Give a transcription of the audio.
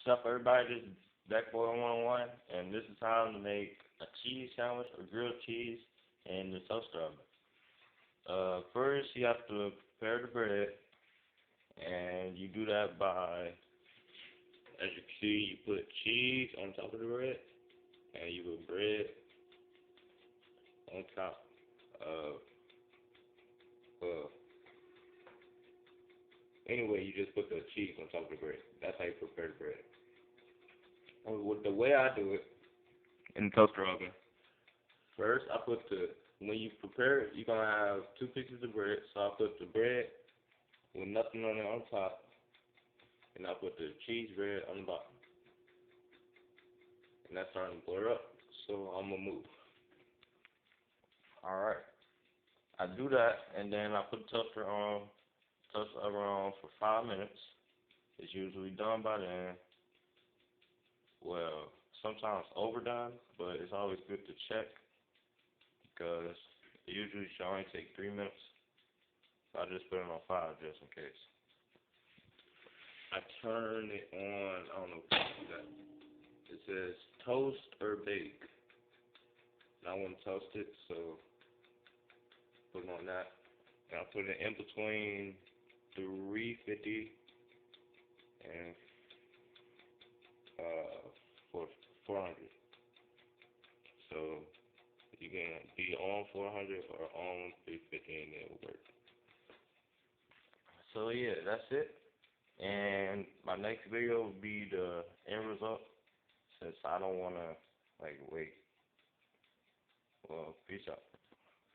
What's up, everybody? This is Deckboy101, and this is how to make a cheese sandwich or grilled cheese in the toaster oven. First, you have to prepare the bread, and you do that by, as you can see, you put cheese on top of the bread, and you put bread on top of, anyway, you just put the cheese on top of the bread. That's how you prepare the bread. With the way I do it in the toaster oven, first I put when you prepare it, you're going to have two pieces of bread. So I put the bread with nothing on it on top, and I put the cheese bread on the bottom. And that's starting to blur up, so I'm going to move. Alright, I do that, and then I put the toaster oven on for 5 minutes. It's usually done by then. Well, sometimes overdone, but it's always good to check because it usually should only take 3 minutes. So I just put it on 5 just in case. I turn it on, I don't know if you see that. It says toast or bake. And I want to toast it, so put it on that. And I put it in between 350 and 400. So you can be on 400 or on 350 and it will work. So yeah, that's it. And my next video will be the end result, since I don't wanna wait. Well, peace out.